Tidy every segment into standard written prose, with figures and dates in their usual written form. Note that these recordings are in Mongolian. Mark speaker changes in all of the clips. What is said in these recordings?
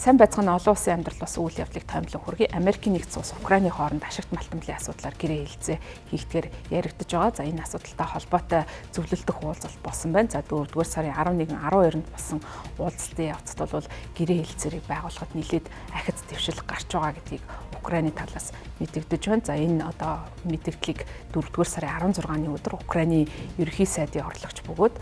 Speaker 1: Сайн байцгааны олон улсын амьдрал бас үйл явдлыг томилон хүргэе. Америкийн нэгдсэн улс Украины хооронд ашигт малтамлын асуудлаар гэрээ хэлэлцээ хийгдгээр яригдж байгаа. За энэ асуудалтай холбоотой зөвлөлдөх уулзалт болсон байна. За 4-р сарын 11-12-нд болсон уулзалтын явцад бол гэрээ хэлэлцээрийг байгуулахад нэлээд ахиц дэвшил гарч байгаа гэдгийг Украины талаас мэдэгдэж байна. За энэ одоо мэдэгдлийг 4-р сарын 16-ны өдөр Украины ерөнхий сайдын орлогч бөгөөд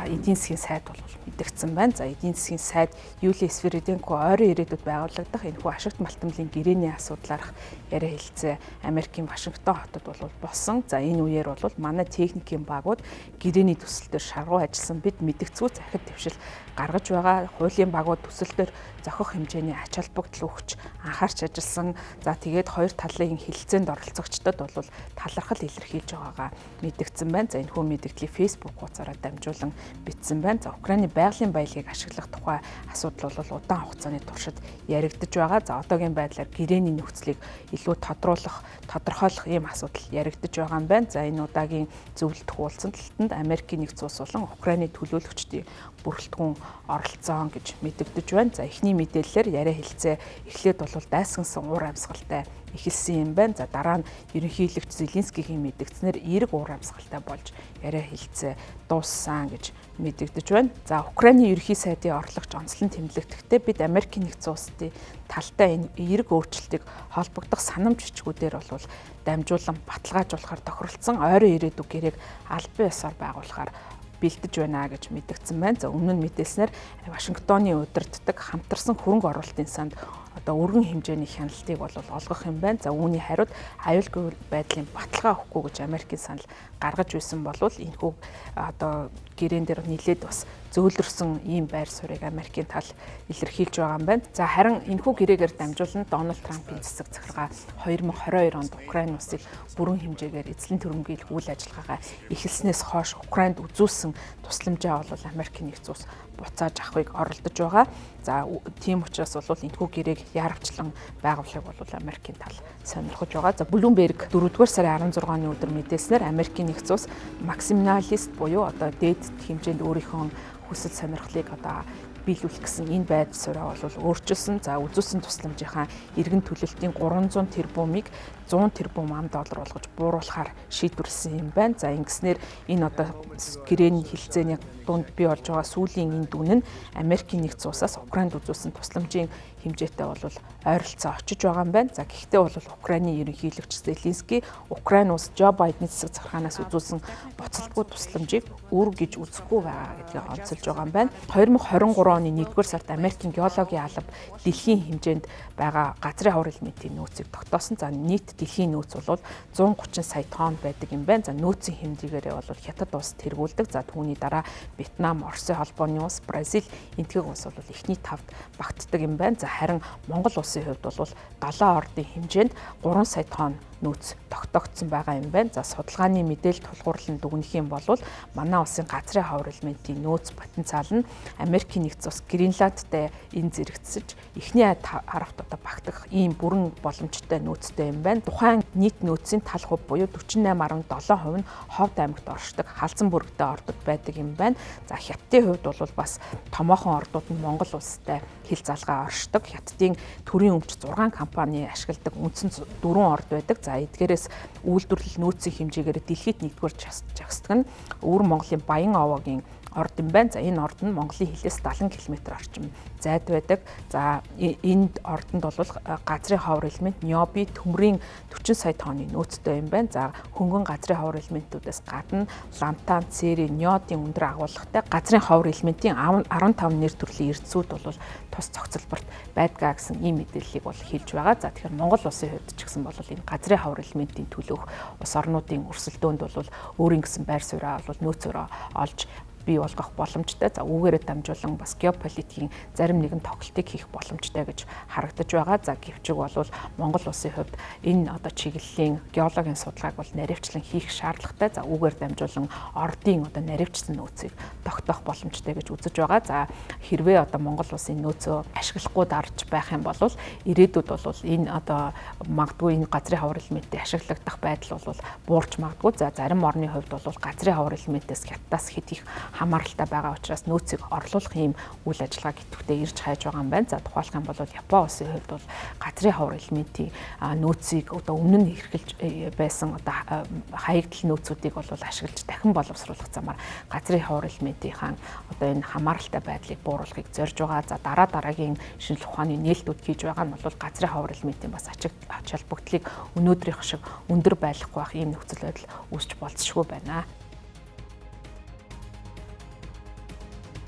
Speaker 1: эдийн засгийн сайд бол мэдэгдсэн байна. За эдийн засгийн сайд Юлия Свириденко ойрын ирээдүйд байгуулагдах энэхүү ашигт малтамлын гэрээний асуудлаарх яриа хэлэлцээ Америкийн Вашингтон хотод бол болсон. За энэ үеэр бол манай техникийн багууд гэрээний төсөл дээр шаргуу ажилласан бид мэдгцүү захид дэвшил гаргаж байгаа. Хуулийн багууд төсөл дээр зохих хэмжээний ач холбогдол өгч анхаарч ажилласан. За тэгээд хоёр талын хэлэлцээнд оролцогчдод бол талархал илэрхийлж байгаагаа мэдгдсэн байна. За энэхүү мэдгдлийг Facebook хуудасаараа дамжуулан бичсэн байна. За Украины байгалийн баялагийг ашиглах тухай асуудал бол удаан хугацааны туршид яригдж байгаа. За одоогийн байдлаар гэрээний нөхцөлийг илүү тодорхойлох ийм асуудал яригдж байгаа юм байна. За энэ удаагийн зөвлөлдөх уулзалтанд Америкийн нэгдсэн улс болон Украины төлөөлөгчдийн бүрэлдэхүүн оролцоон гэж мэдэгдэж байна. За эхний мэдээллээр яриа хэлцээ эхлээд бол дайсгансан уур амьсгалтай эхэлсэн юм байна. За дараа нь ерөнхийлөгч Зеленскигийн мэдгдснээр эерэг уур амьсгалтай болж яриа хэлцээ дууссан гэж мэдэгдэж байна. За Украины ерөнхий сайдын орлогч онцлон тэмдэглэхдээ бид Америкийн нэгдсэн улсын талтай энэ эерэг өөрчлөлтийг холбогдох санамж бичгүүдээр бол дамжуулан баталгаажуулахар тохиролцсон ойрын ирээдүг гэрээг албан ёсоор байгуулахаар бэлдэж байна гэж мэдгдсэн байна. За өмнө нь мэдээлснээр Вашингтоны удирддаг хамтарсан хөрөнгө оруулалтын санд одоо өргөн хэмжээний хяналтыг бол олгох юм байна. За үүний хариуд аюулгүй байдлын баталгаа өгөхгүй гэж Америкийн санал гаргаж байсан бол энэхүү одоо гэрээн дээр нэлээд бас зөөлрсөн ийм байр суурийг Америкийн тал илэрхийлж байгаа юм байна. За харин энэхүү гэрээгээр дамжуулан Дональд Трампын цэцэг захиргаа 2022 онд Украин улсыг бүрэн хэмжээгээр эзлэн түрэмгийлэх үйл ажиллагаагаа эхэлснээс хойш Украинд үзүүлсэн тусламжаа бол Америкийн нэгдсэн улс буцааж авахыг оролдож байгаа. За тийм учраас бол энэхүү гэрээг яарвчлан байгуулахыг бол Америкийн тал сонирхож байгаа. За Bloomberg 4-р сарын 16-ны өдөр мэдээлснээр Америкийн нэгдсэн улс максималист буюу одоо дээд хэмжээнд өөрийнхөө хүсэл сонирхлыг одоо биелүүлэх гэсэн энэ байд суурьаа бол өөрчилсөн. За үзүүлсэн тусламжийнхаа эргэн төлөлтийн 300 тэрбумыг 100 тэрбум $1 болгож бууруулахаар шийдвэрлсэн юм байна. За ингэснээр энэ одоо гэрээний хэлцээний дунд бий болж байгаа сүүлийн энэ дүн нь Америкийн нэгдсэн улсаас Украинд үзүүлсэн тусламжийн хэмжээтэй бол ойролцоо очиж байгаа юм байна. За гэхдээ бол Украины ерөнхийлөгч Зеленский Украин улс Жо Байдны цэцэг захиргаанаас үзүүлсэн буцалтгүй тусламжийг үр гэж үзэхгүй байгаа гэдгийг онцолж байгаа юм байна. 2023 оны 1-р сард Америкийн геологийн алба дэлхийн хэмжээнд байгаа газрын хавар элементийн нөөцийг тогтоосон. За нийт дэлхийн нөөц бол 130 сая тонн байдаг юм байна. За нөөцийн хэмжээгээр бол Хятад улс тэргүүлдэг. За түүний дараа Вьетнам, Оросын холбооны улс, Бразил энтгээг улс бол эхний тавд багтдаг юм байна. За харин Монгол улсын хувьд бол 7 ордын хэмжээнд 3 сая тонн нөөц тогтоогдсон байгаа юм байна. За судалгааны мэдээлэл тулгуурлан дүгнэх юм бол манай улсын газрын хавар элементийн нөөц потенциал нь Америкийн нэгдсэн улс Гренландтай энэ зэрэгцэж эхний харавт одоо багтах ийм бүрэн боломжтой нөөцтэй юм байна. Тухайн нийт нөөцийн тал хувь буюу 48.7% нь Ховд аймагт оршдог халзан бүрэгтэй ордод байдаг юм байна. За Хятадын хувьд бол бас томоохон ордууд нь Монгол улстай хил залгаа оршдог. Хятадын төрийн өмч 6 компани ашигладаг үндсэн 4 орд байдаг. За эдгээрээс үйлдвэрлэл нөөцийн хэмжээгээр дэлхийд 1-р жагсдаг нь Өвөр Монголын Баян овоогийн орд юм байна. За энэ орд нь Монголын хилээс 70 км орчим зайд байдаг. За энд ордонд бол газрын хавар элемент нёби төмрийн 40 сая тонны нөөцтэй юм байна. За хөнгөн газрын хавар элементүүдээс гадна лантан, цери, нёдын өндөр агуулгатай газрын хавар элементийн 15 нэр төрлийн эрдсүүд бол тус цогцлборт байдгаа гэсэн ийм мэдээллийг бол хэлж байгаа. За тэгэхээр Монгол улсын хувьд ч гэсэн бол энэ газрын хавар элементийн төлөөх улс орнуудын өрсөлдөөнд бол өөрийн гэсэн байр сууриа бол нөөцөөрөө олж бий болгох боломжтой. За үүгээрээ дамжуулан бас геополитикийн зарим нэгэн тоглолтыг хийх боломжтой гэж харагдаж байгаа. За гэвчиг бол Монгол улсын хувьд энэ одоо чиглэлийн геологийн судалгааг бол наривчлан хийх шаардлагатай. За үүгээр дамжуулан ордын одоо наривчсан нөөцийг тогтоох боломжтой гэж үзэж байгаа. За хэрвээ одоо Монгол улсын нөөцөө ашиглахгүй дарж байх юм бол ирээдүйд бол энэ одоо магадгүй энэ газрын хавар элементийг ашиглагдах байдал бол буурч магадгүй. За зарим орны хувьд бол газрын хавар элементээс Хятадаас хэд их хамааралтай байгаа учраас нөөцийг орлуулах ийм үйл ажиллагаа идэвхтэй ирж хайж байгаа юм байна. За тухайлх юм бол Япон улсын хувьд бол газрын ховор элементийн нөөцийг одоо өмнө нь эрхэлж байсан одоо хаягдл нөөцүүдийг бол ашиглаж дахин боловсруулах замаар газрын ховор элементийн одоо энэ хамааралтай байдлыг бууруулахыг зорж байгаа. За дараагийн шинжлэх ухааны нээлтүүд хийж байгаа нь бол газрын ховор элементийн бас ач холбогдлыг өнөөдрийнх шиг өндөр байлгахгүй байх ийм нөхцөл байдал үүсч болцсошгүй байна.